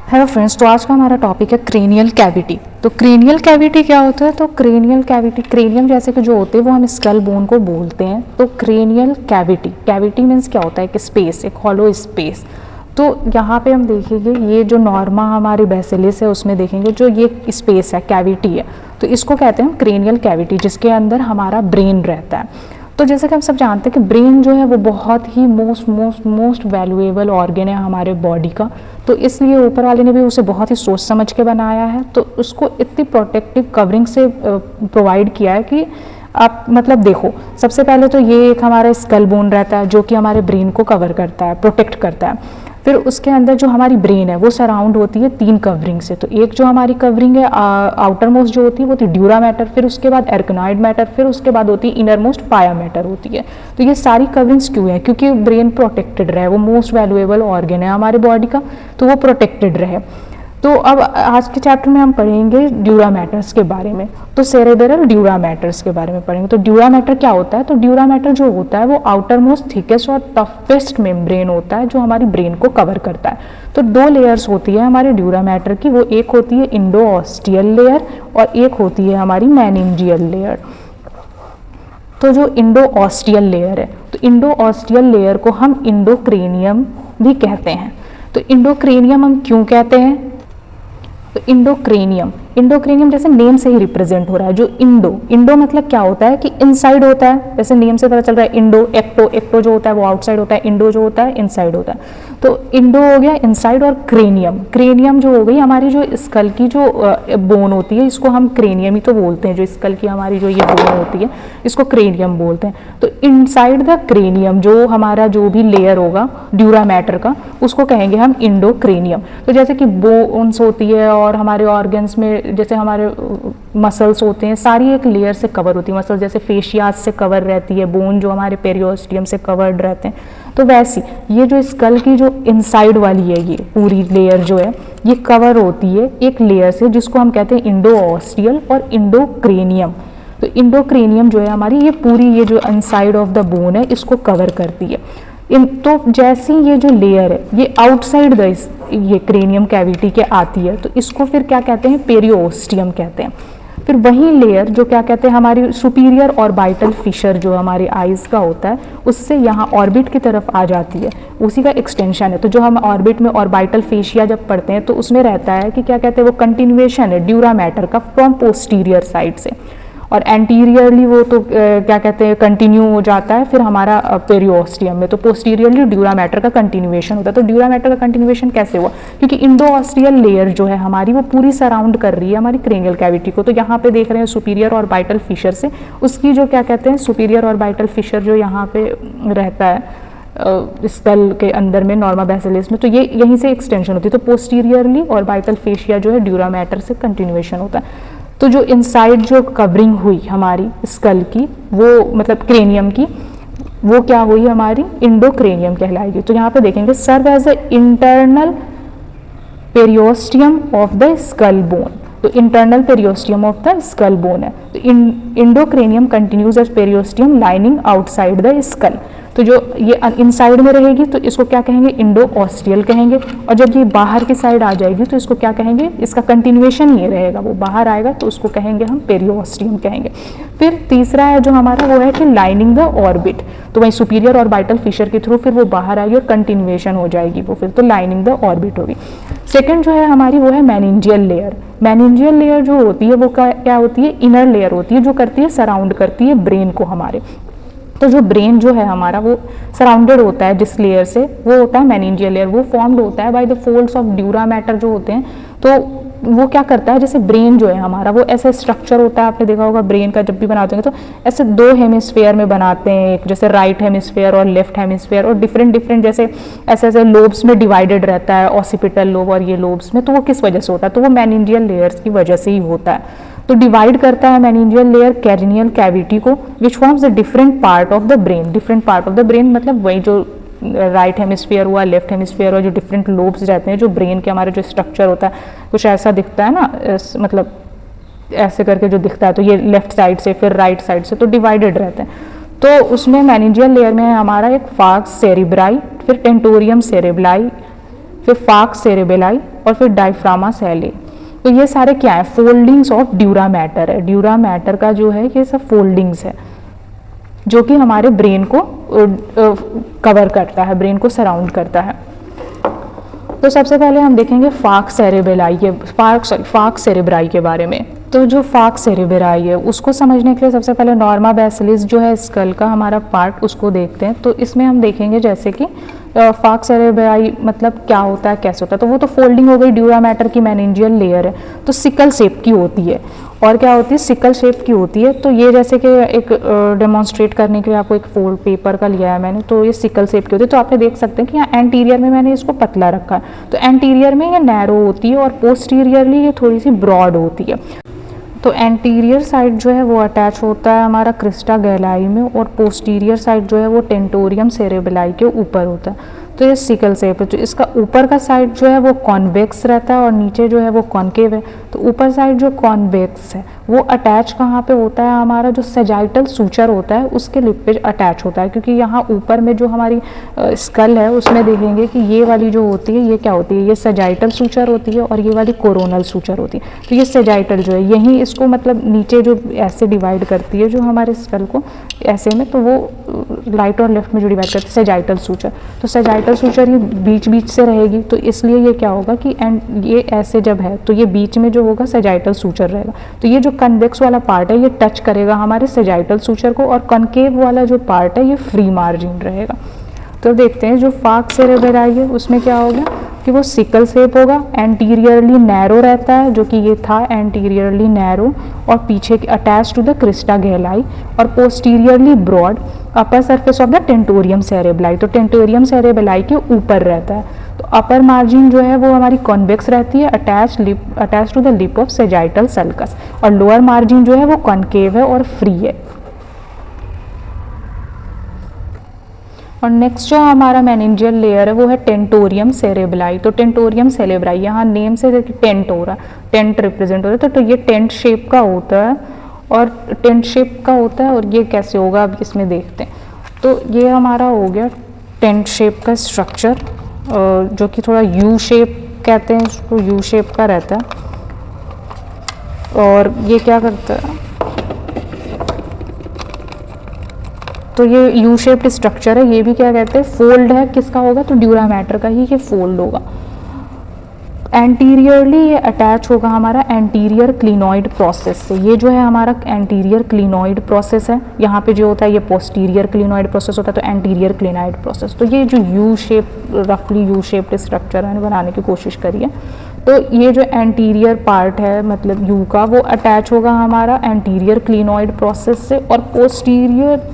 Hello friends, तो आज का हमारा टॉपिक है क्रेनियल कैविटी। तो क्रेनियल कैविटी क्या होता है? तो क्रेनियल कैविटी, क्रेनियम जैसे कि जो होते हैं वो हम स्कल बोन को बोलते हैं। तो क्रेनियल कैविटी, कैविटी मीन्स क्या होता है? एक स्पेस, एक हॉलो स्पेस। तो यहाँ पे हम देखेंगे ये जो नॉर्मा हमारी बेसिलिस है उसमें देखेंगे जो ये स्पेस है, कैविटी है, तो इसको कहते हैं हम क्रेनियल कैविटी, जिसके अंदर हमारा ब्रेन रहता है। तो जैसे कि हम सब जानते हैं कि ब्रेन जो है वो बहुत ही मोस्ट वैल्यूएबल ऑर्गन है हमारे बॉडी का। तो इसलिए ऊपर वाले ने भी उसे बहुत ही सोच समझ के बनाया है, तो उसको इतनी प्रोटेक्टिव कवरिंग से प्रोवाइड किया है कि आप मतलब देखो, सबसे पहले तो ये एक हमारा स्कल बोन रहता है जो कि हमारे ब्रेन को कवर करता है, प्रोटेक्ट करता है। फिर उसके अंदर जो हमारी ब्रेन है वो सराउंड होती है 3 कवरिंग से। तो एक जो हमारी कवरिंग है आउटर मोस्ट जो होती है वो होती है ड्यूरा मैटर, फिर उसके बाद एर्कनॉइड मैटर, फिर उसके बाद होती है इनर मोस्ट पाया मैटर होती है। तो ये सारी कवरिंग्स क्यों है? क्योंकि ब्रेन प्रोटेक्टेड रहे, वो मोस्ट वैल्यूएबल ऑर्गन है हमारे बॉडी का, तो वो प्रोटेक्टेड रहे। तो अब आज के चैप्टर में हम पढ़ेंगे ड्यूरा मैटर्स के बारे में। तो सेरेब्रल ड्यूरा मैटर्स के बारे में पढ़ेंगे। तो ड्यूरा मैटर क्या होता है? तो ड्यूरा मैटर जो होता है वो आउटर मोस्ट थिकेस्ट और टफेस्ट मेम्ब्रेन होता है जो हमारी ब्रेन को कवर करता है। तो 2 लेयर्स होती है हमारे ड्यूरा मैटर की, वो एक होती है इंडोऑस्टियल लेयर और एक होती है हमारी मेनिंजियल लेयर। तो जो इंडोऑस्टियल लेयर है, तो इंडोऑस्टियल लेयर को हम इंडोक्रेनियम भी कहते हैं। तो इंडोक्रेनियम हम क्यों कहते हैं? तो इंडोक्रेनियम जैसे नेम से ही रिप्रेजेंट हो रहा है। जो इंडो मतलब क्या होता है कि इनसाइड होता है, जैसे नेम से पता चल रहा है। इंडो, एक्टो जो होता है वो आउटसाइड होता है, इंडो जो होता है इनसाइड होता है। तो इंडो हो गया इनसाइड, और क्रेनियम जो हो गई हमारी जो स्कल की जो बोन होती है, इसको हम क्रेनियम ही तो बोलते हैं। जो स्कल की हमारी जो ये बोन होती है इसको क्रेनियम बोलते हैं। तो इनसाइड द क्रेनियम जो हमारा जो भी लेयर होगा ड्यूरा मैटर का, उसको कहेंगे हम इंडोक्रेनियम। तो जैसे कि बोन्स होती है और हमारे ऑर्गन्स में जैसे हमारे मसल्स होते हैं, सारी एक लेयर से कवर होती है। मसल्स जैसे फेशियाज से कवर रहती है, बोन जो हमारे पेरियोस्टियम से कवर्ड रहते हैं, तो वैसी ये जो स्कल की जो इनसाइड वाली है ये पूरी लेयर जो है ये कवर होती है एक लेयर से, जिसको हम कहते हैं इंडोऑस्टियल और इंडोक्रेनियम। तो इंडोक्रेनियम जो है हमारी ये पूरी ये जो इनसाइड ऑफ द बोन है इसको कवर करती है। तो जैसी ये जो लेयर है ये आउटसाइड द ये क्रेनियम कैविटी के आती है, तो इसको फिर क्या कहते हैं? पेरियोस्टियम कहते हैं। फिर वही लेयर जो क्या कहते हैं हमारी सुपीरियर ऑर्बिटल फिशर जो हमारी आइज का होता है उससे यहाँ ऑर्बिट की तरफ आ जाती है, उसी का एक्सटेंशन है। तो जो हम ऑर्बिट में ऑर्बिटल फेशिया जब पढ़ते हैं तो उसमें रहता है कि क्या कहते हैं वो कंटिन्यूएशन है ड्यूरा मैटर का फ्रॉम पोस्टीरियर साइड से, और एंटीरियरली वो तो क्या कहते हैं कंटिन्यू हो जाता है फिर हमारा पेरियोस्टियम में। तो पोस्टीरियरली ड्यूरा मैटर का कंटिन्यूएशन होता है। तो ड्यूरा मैटर का कंटिन्यूएशन कैसे हुआ? क्योंकि इंडोऑस्टियल लेयर जो है हमारी वो पूरी सराउंड कर रही है हमारी क्रेनियल कैविटी को। तो यहाँ पे देख रहे हैं सुपीरियर ऑर्बिटल फिशर से, उसकी जो क्या कहते हैं सुपीरियर ऑर्बिटल फिशर जो यहाँ पे रहता है स्कल के अंदर में नॉर्मा बेसिलिस में, तो ये यहीं से एक्सटेंशन होती है। तो पोस्टीरियरली ऑर्बिटल फेशिया जो है ड्यूरा मैटर से कंटिन्यूएशन होता है। तो जो इनसाइड जो कवरिंग हुई हमारी स्कल की वो मतलब क्रेनियम की, वो क्या हुई हमारी? इंडोक्रेनियम कहलाएगी। तो यहाँ पे देखेंगे serve as a internal periosteum of the skull bone. तो internal periosteum of the skull bone है। तो endocranium continues as periosteum lining outside the skull. तो जो ये इनसाइड में रहेगी तो इसको क्या कहेंगे? इंडोऑस्टियल कहेंगे। और जब ये बाहर की साइड आ जाएगी तो इसको क्या कहेंगे? इसका कंटिन्यूएशन ये रहेगा, वो बाहर आएगा तो उसको कहेंगे हम पेरियोस्टियम कहेंगे। फिर तीसरा है जो हमारा वो है कि लाइनिंग द ऑर्बिट। तो वहीं सुपीरियर ऑर्बिटल फिशर के थ्रू फिर वो बाहर आएगी और कंटिन्यूएशन हो जाएगी वो, फिर तो लाइनिंग द ऑर्बिट होगी। सेकेंड जो है हमारी वो है मेनिंजियल लेयर। मेनिंजियल लेयर जो होती है वो क्या होती है? इनर लेयर होती है जो करती है सराउंड करती है ब्रेन को हमारे। तो जो ब्रेन जो है हमारा वो सराउंडेड होता है जिस लेयर से, वो होता है मेनिंजियल लेयर। वो फॉर्म्ड होता है by the folds of dura mater जो होते हैं। तो वो क्या करता है, जैसे ब्रेन जो है हमारा वो ऐसा स्ट्रक्चर होता है, आपने देखा होगा ब्रेन का जब भी बनाते हैं तो ऐसे 2 हेमिस्फेयर में बनाते हैं, एक जैसे राइट हेमिस्फेयर और लेफ्ट हेमिस्फेयर, और डिफरेंट जैसे ऐसे लोब्स में डिवाइडेड रहता है, ऑसिपिटल लोब और ये लोब्स में। तो वो किस वजह से होता है? तो वो मेनिंजियल लेयर्स की वजह से ही होता है। तो डिवाइड करता है मेनिंजियल लेयर कैरिनियल कैविटी को, which forms the different part of the brain. Different part of the brain मतलब वही जो राइट हेमिस्फीयर हुआ, लेफ्ट हेमिस्फीयर हुआ, जो डिफरेंट लोब्स रहते हैं जो ब्रेन के हमारे जो स्ट्रक्चर होता है कुछ ऐसा दिखता है ना, मतलब ऐसे करके जो दिखता है, तो ये लेफ्ट साइड से फिर राइट साइड से तो डिवाइडेड रहते हैं। तो उसमें मेनिंजियल लेयर में हमारा एक फार्क्स सेरिब्राई, फिर टेंटोरियम सेरेब्लाई, फिर फार्क सेरेबेलाई और फिर डायफ्रामा सेले। तो ये सारे क्या है, फोल्डिंग्स ऑफ ड्यूरा मैटर है। ड्यूरा मैटर का जो है ये सब फोल्डिंग्स है जो कि हमारे ब्रेन को कवर करता है, ब्रेन को सराउंड करता है। तो सबसे पहले हम देखेंगे फार्क सेरेब्राई के बारे में। तो जो फार्क सेरेब्राई है उसको समझने के लिए सबसे पहले नॉर्मा बेसिलिस जो है स्कल का हमारा पार्ट उसको देखते हैं। तो इसमें हम देखेंगे जैसे कि फार्क सेरेब्राई मतलब क्या होता है, कैसे होता है। तो वो तो फोल्डिंग हो गई, ड्यूरा मैटर की मेनिंजियल लेयर है, तो सिकल शेप की होती है। और क्या होती है, सिकल शेप की होती है। तो ये जैसे कि एक डेमोन्स्ट्रेट करने के लिए आपको एक फोल्ड पेपर का लिया है मैंने, तो ये सिकल शेप की होती है। तो आप देख सकते हैं कि यहाँ एंटीरियर में मैंने इसको पतला रखा है, तो एंटीरियर में ये नैरो होती है और पोस्टीरियरली ये थोड़ी सी ब्रॉड होती है। तो एंटीरियर साइड जो है वो अटैच होता है हमारा क्रिस्टा गैलाई में, और पोस्टीरियर साइड जो है वो टेंटोरियम सेरेबेलाई के ऊपर होता है। तो ये सिकल शेप है। तो इसका ऊपर का साइड जो है वो कॉन्वेक्स रहता है और नीचे जो है वो कॉन्केव है। तो ऊपर साइड जो कॉन्वेक्स है वो अटैच कहाँ पे होता है, हमारा जो सेजाइटल सूचर होता है उसके लिप पे अटैच होता है। क्योंकि यहाँ ऊपर में जो हमारी स्कल है उसमें देखेंगे कि ये वाली जो होती है ये क्या होती है, ये सेजाइटल सूचर होती है और ये वाली कोरोनल सूचर होती है। तो ये सेजाइटल जो है यही इसको मतलब नीचे जो ऐसे डिवाइड करती है जो हमारे स्कल को ऐसे में, तो वो राइट और लेफ्ट में जो डिवाइड करती है सेजाइटल सूचर। तो सेजाइटल सूचर ये बीच बीच से रहेगी, तो इसलिए ये क्या होगा कि एंड ये ऐसे जब है तो ये बीच में जो होगा सेजाइटल सूचर रहेगा। तो ये जो कन्वेक्स वाला पार्ट है ये टच करेगा हमारे सेजाइटल सूचर को, और कॉन्केव वाला जो पार्ट है ये फ्री मार्जिन रहेगा। तो देखते हैं जो फार्क सेरेब्राई है उसमें क्या होगा कि वो सिकल शेप होगा, एंटीरियरली नैरो रहता है जो कि ये था एंटीरियरली नैरो, और पीछे attach to the crista galli, और posteriorly broad upper surface of the tentorium cerebri. तो टेंटोरियम सेरेब्राई के ऊपर रहता है। तो अपर मार्जिन जो है वो हमारी कॉन्वेक्स रहती है, attach to the lip of sagittal sulcus, और लोअर मार्जिन जो है वो कॉन्केव है और फ्री है। और नेक्स्ट जो हमारा मेनिंजियल लेयर है वो है टेंटोरियम सेरेब्राई। तो टेंटोरियम सेरेब्राई यहाँ नेम से देखिए टेंट हो रहा है, टेंट रिप्रेजेंट हो रहा है। तो ये टेंट शेप का होता है, और टेंट शेप का होता है। और ये कैसे होगा अब इसमें देखते हैं। तो ये हमारा हो गया टेंट शेप का स्ट्रक्चर, जो कि थोड़ा यू शेप कहते हैं उसको, यू शेप का रहता है। और ये क्या करता है, तो ये यू शेप्ड स्ट्रक्चर है, ये भी क्या कहते हैं फोल्ड है। किसका होगा, तो ड्यूरा मैटर का ही ये फोल्ड होगा। एंटीरियरली ये अटैच होगा हमारा एंटीरियर क्लिनॉइड प्रोसेस से। ये जो है हमारा एंटीरियर क्लिनॉइड प्रोसेस है। यहाँ पे जो होता है ये पोस्टीरियर क्लिनॉइड प्रोसेस होता है, तो एंटीरियर क्लिनॉइड प्रोसेस। तो ये जो यू शेप, रफली यू शेप्ड स्ट्रक्चर है बनाने की कोशिश करिए। तो ये जो एंटीरियर पार्ट है मतलब यू का, वो अटैच होगा हमारा एंटीरियर क्लिनॉइड प्रोसेस से, और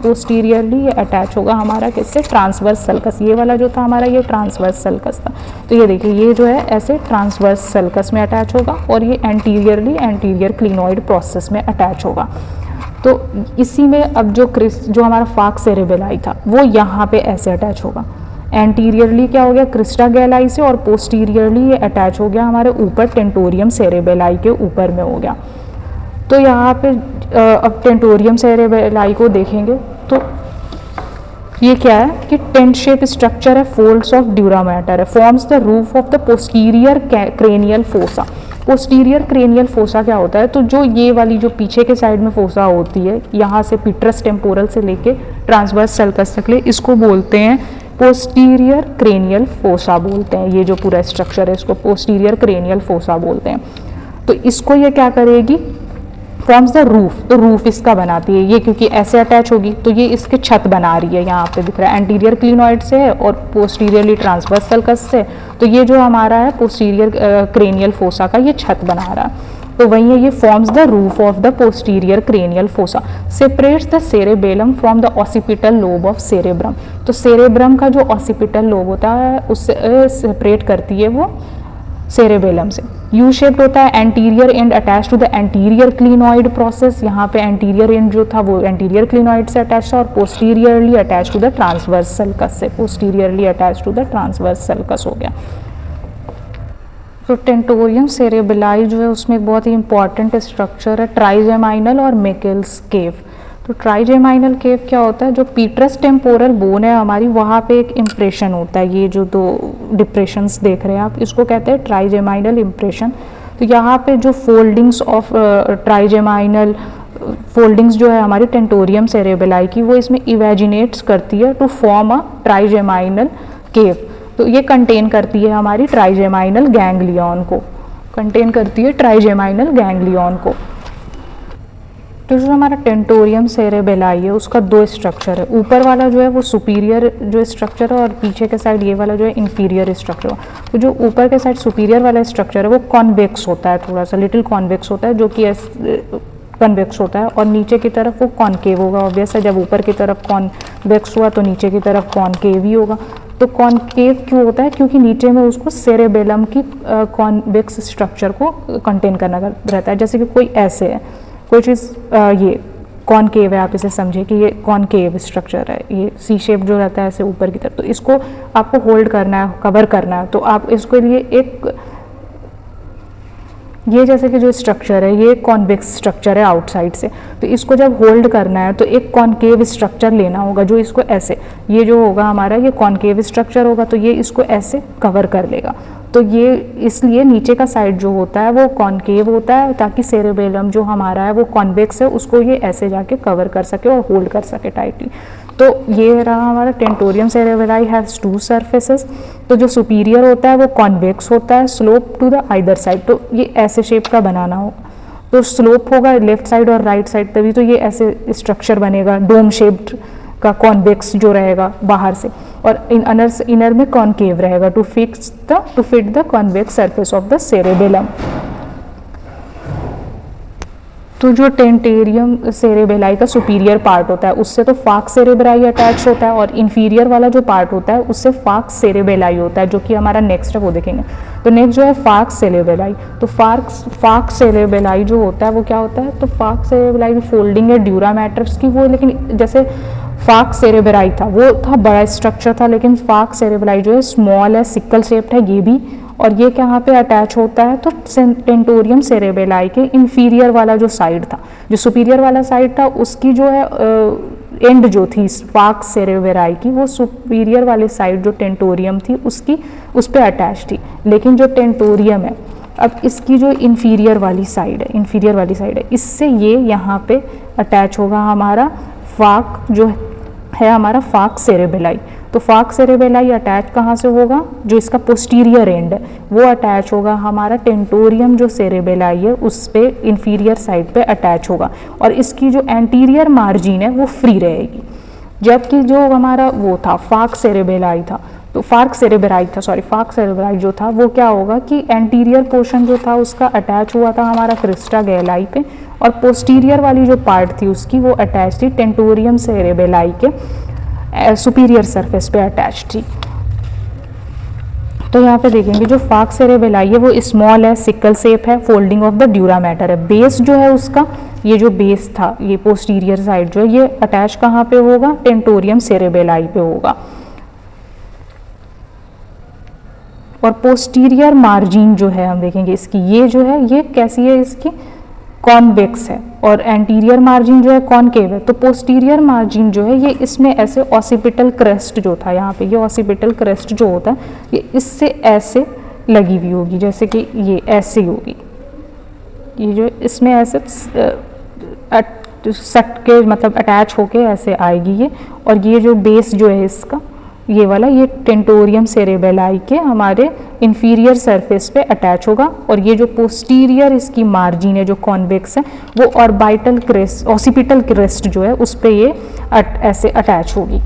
पोस्टीरियरली ये अटैच होगा हमारा किससे, ट्रांसवर्स सल्कस। ये वाला जो था हमारा ये ट्रांसवर्स सल्कस था। तो ये देखिए ये जो है ऐसे ट्रांसवर्स सल्कस में अटैच होगा, और ये एंटीरियरली एंटीरियर क्लिनॉइड प्रोसेस में अटैच होगा। तो इसी में अब जो हमारा फार्क सेरेब्राई था वो यहाँ पे ऐसे अटैच होगा। एंटीरियरली क्या हो गया क्रिस्टा गैलाई से, और पोस्टीरियरली ये अटैच हो गया हमारे ऊपर टेंटोरियम सेरेब्राई के ऊपर में हो गया। तो यहाँ पे अब टेंटोरियम सेरेब्राई को देखेंगे तो ये क्या है कि टेंट शेप स्ट्रक्चर है, फोल्ड्स ऑफ ड्यूरा मैटर है, forms the roof of the posterior cranial fossa. Posterior cranial fossa क्या होता है, तो जो ये वाली जो पीछे के साइड में फोसा होती है, यहाँ से पिट्रस टेम्पोरल से लेके ट्रांसवर्स सल्कस तक ले, इसको बोलते हैं पोस्टीरियर क्रेनियल फोसा बोलते हैं। ये जो पूरा स्ट्रक्चर है इसको पोस्टीरियर क्रेनियल फोसा बोलते हैं। तो इसको ये क्या करेगी, फॉर्म्स द रूफ, तो रूफ इसका बनाती है ये, क्योंकि ऐसे अटैच होगी तो ये इसके छत बना रही है। यहाँ पे दिख रहा है एंटीरियर क्लिनॉइड से है और पोस्टीरियरली ट्रांसवर्स सल्कस से। तो ये जो हमारा है पोस्टीरियर क्रेनियल फोसा का ये छत बना रहा है। तो वही है ये forms the roof of the posterior cranial fossa, separates the cerebellum from the occipital lobe of cerebrum. तो सेरेब्रम का जो ऑसिपिटल लोब होता है उससे सेपरेट करती है वो सेरेबेलम से। यू शेप्ड होता है, anterior end attach to the anterior clinoid process. यहाँ पे एंटीरियर एंड जो था वो एंटीरियर क्लिनॉइड से अटैच था, और posteriorly attach to the transverse sulcus से, posteriorly attach to the transverse sulcus हो गया। तो टेंटोरियम सेरेब्राई जो है उसमें एक बहुत ही इंपॉर्टेंट स्ट्रक्चर है ट्राइजेमाइनल और मेकेल्स केव। तो ट्राइजेमाइनल केव क्या होता है, जो पीट्रस टेम्पोरल बोन है हमारी, वहाँ पे एक इम्प्रेशन होता है। ये जो दो डिप्रेशंस देख रहे हैं आप, इसको कहते हैं ट्राइजेमाइनल इम्प्रेशन। तो यहाँ पे जो फोल्डिंग्स ऑफ ट्राइजेमाइनल फोल्डिंग्स जो है हमारी टेंटोरियम सेरेबेलाई की, वो इसमें इवेजिनेट्स करती है टू फॉर्म अ ट्राइजेमाइनल केव। तो ये कंटेन करती है हमारी ट्राइजेमाइनल गैंग्लियन को, कंटेन करती है ट्राइजेमाइनल गैंग्लियन को। तो जो हमारा टेंटोरियम सेरेबेलाई है उसका दो स्ट्रक्चर है, ऊपर वाला जो है वो सुपीरियर जो स्ट्रक्चर है और पीछे के साइड ये वाला जो है इंफीरियर स्ट्रक्चर। तो जो ऊपर के साइड सुपीरियर वाला स्ट्रक्चर है वो कॉन्वेक्स होता है, थोड़ा सा लिटिल कॉन्वेक्स होता है, जो कि कन्वेक्स होता है, और नीचे की तरफ वो कॉनकेव होगा। ऑब्वियस है, जब ऊपर की तरफ कॉन्वेक्स हुआ तो नीचे की तरफ कॉनकेव ही होगा। तो कॉनकेव क्यों होता है, क्योंकि नीचे में उसको सेरेबेलम की कॉन्वेक्स स्ट्रक्चर को कंटेन करना रहता है। जैसे कि कोई ऐसे है, कोई चीज़ ये कॉनकेव है, आप इसे समझे कि ये कॉनकेव स्ट्रक्चर है, ये सी शेप जो रहता है ऐसे ऊपर की तरफ, तो इसको आपको होल्ड करना है, कवर करना है। तो आप इसके लिए एक ये जैसे कि जो स्ट्रक्चर है ये कॉन्वेक्स स्ट्रक्चर है आउटसाइड से, तो इसको जब होल्ड करना है तो एक कॉनकेव स्ट्रक्चर लेना होगा जो इसको ऐसे, ये जो होगा हमारा ये कॉनकेव स्ट्रक्चर होगा, तो ये इसको ऐसे कवर कर लेगा। तो ये इसलिए नीचे का साइड जो होता है वो कॉनकेव होता है, ताकि सेरेबेलम जो हमारा है वो कॉन्वेक्स है, उसको ये ऐसे जाके कवर कर सके और होल्ड कर सके टाइटली। तो ये रहा हमारा tentorium cerebelli has two surfaces. तो जो सुपीरियर होता है वो कॉन्वेक्स होता है, slope to the either side, तो ये ऐसे शेप का बनाना होगा। तो स्लोप होगा लेफ्ट साइड और राइट साइड, तभी तो ये ऐसे स्ट्रक्चर बनेगा, डोम शेप्ड का कॉन्वेक्स जो रहेगा बाहर से, और इनर में कॉनकेव रहेगा to fit the convex surface of the cerebellum. तो जो टेंटेरियम सेरेबेलाई का सुपीरियर पार्ट होता है उससे तो फार्क सेरेब्राई अटैच होता है, और इन्फीरियर वाला जो पार्ट होता है उससे फार्क सेरेबेलाई होता है, जो कि हमारा नेक्स्ट है वो देखेंगे। तो नेक्स्ट जो है फार्क सेरेबेलाई। तो फार्क सेरेबेलाई जो होता है वो क्या होता है, तो फार्क सेरेबेलाई भी फोल्डिंग है ड्यूरा मैट्रिक्स की, वो लेकिन जैसे फार्क सेरेब्राई था वो था बड़ा स्ट्रक्चर था, लेकिन फार्क सेरेबेलाई जो है स्मॉल है, सिक्कल शेप्ड है ये भी, और ये कहाँ पे अटैच होता है, तो टेंटोरियम सेरेबेलाई के इंफीरियर वाला जो साइड था, जो सुपीरियर वाला साइड था उसकी जो है एंड जो थी फार्क सेरेबेलाई की, वो सुपीरियर वाली साइड जो टेंटोरियम थी उसकी उस पर अटैच थी। लेकिन जो टेंटोरियम है अब इसकी जो इंफीरियर वाली साइड है इससे ये यहाँ पे अटैच होगा हमारा फार्क जो है हमारा फार्क सेरेबेलाई। तो फार्क सेरेबेलाई अटैच कहाँ से होगा, जो इसका पोस्टीरियर एंड है वो अटैच होगा हमारा टेंटोरियम जो सेरेबेलाई है उस पे इंफीरियर साइड पे अटैच होगा, और इसकी जो एंटीरियर मार्जिन है वो फ्री रहेगी। जबकि जो हमारा वो था फार्क सेरेबेलाई जो था वो क्या होगा कि एंटीरियर पोर्शन जो था उसका अटैच हुआ था हमारा क्रिस्टा गैलाई पे, और पोस्टीरियर वाली जो पार्ट थी उसकी वो अटैच थी टेंटोरियम सेरेबेलाई के सुपीरियर सरफेस पे अटैच थी। तो यहाँ पे देखेंगे जो फार्क सेरेबेलाई है वो स्मॉल है, सिकल शेप है, folding of the dura mater है। बेस जो है उसका, ये जो बेस था ये पोस्टीरियर साइड जो है ये अटैच कहाँ पे होगा, टेंटोरियम सेरेबेलाई पे होगा। और पोस्टीरियर मार्जिन जो है हम देखेंगे इसकी, ये जो है ये कैसी है, इसकी कॉन्वेक्स है, और एंटीरियर मार्जिन जो है कॉनकेव है। तो पोस्टीरियर मार्जिन जो है ये इसमें ऐसे ऑसिपिटल क्रेस्ट जो था यहाँ पे, ये ऑसिपिटल क्रेस्ट जो होता है ये इससे ऐसे लगी हुई होगी, जैसे कि ये ऐसे होगी, ये जो इसमें ऐसे सट के मतलब अटैच होके ऐसे आएगी ये। और ये जो बेस जो है इसका ये वाला, ये टेंटोरियम सेरेबेलाई के हमारे इंफीरियर सरफेस पे अटैच होगा, और ये जो पोस्टीरियर इसकी मार्जिन है जो कॉन्वेक्स है वो ऑर्बिटल क्रेस्ट ऑसिपिटल क्रेस्ट जो है उस पे ये ऐसे अटैच होगी।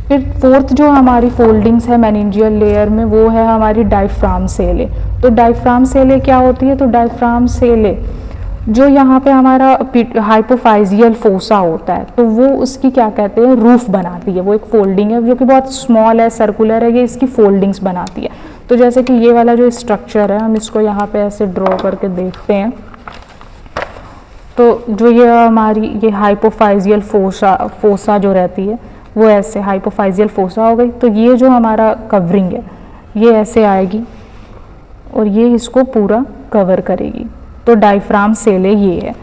फिर फोर्थ जो हमारी फोल्डिंग्स है मेनिंजियल लेयर में वो है हमारी डायफ्राम सेले। तो डायफ्राम सेले क्या होती है, तो डायफ्राम सेले जो यहाँ पे हमारा हाइपोफाइजियल फोसा होता है तो वो उसकी क्या कहते हैं, रूफ बनाती है। वो एक फोल्डिंग है जो कि बहुत स्मॉल है, सर्कुलर है, ये इसकी फोल्डिंग्स बनाती है। तो जैसे कि ये वाला जो स्ट्रक्चर है हम इसको यहाँ पे ऐसे ड्रॉ करके देखते हैं, तो जो ये हमारी ये हाइपोफाइजियल फोसा जो रहती है वो ऐसे हाइपोफाइजियल फोसा हो गई। तो ये जो हमारा कवरिंग है ये ऐसे आएगी और ये इसको पूरा कवर करेगी। तो डायफ्राम सेले ये है।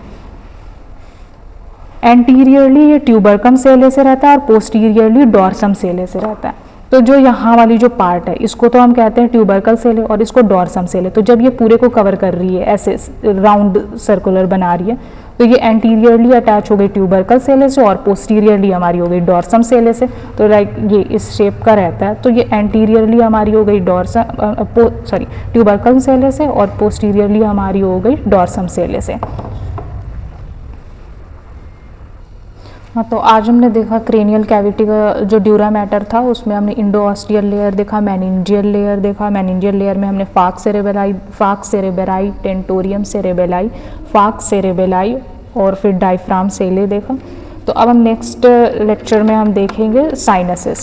एंटीरियरली ये ट्यूबरकम सेले से रहता है और पोस्टीरियरली डॉर्सम सेले से रहता है। तो जो यहाँ वाली जो पार्ट है इसको तो हम कहते हैं ट्यूबरकल सेले और इसको डॉर्सम सेले। तो जब ये पूरे को कवर कर रही है, ऐसे राउंड सर्कुलर बना रही है, तो ये एंटीरियरली अटैच हो गई ट्यूबरकल सेले से और पोस्टीरियरली हमारी हो गई डॉर्सम सेले से। तो लाइक ये इस शेप का रहता है। तो ये एंटीरियरली हमारी हो गई ट्यूबरकल सेले से और पोस्टीरियरली हमारी हो गई डॉर्सम सेले से। हाँ, तो आज हमने देखा क्रेनियल कैविटी का जो ड्यूरा मैटर था, उसमें हमने इंडोऑस्टियल लेयर देखा, मेनिंजियल लेयर देखा। मेनिंजियल लेयर में हमने फार्क सेरेबेराई, टेंटोरियम सेरेबेलाई, फार्क सेरेबेलाई और फिर डायफ्राम सेले देखा। तो अब हम नेक्स्ट लेक्चर में हम देखेंगे साइनसेस।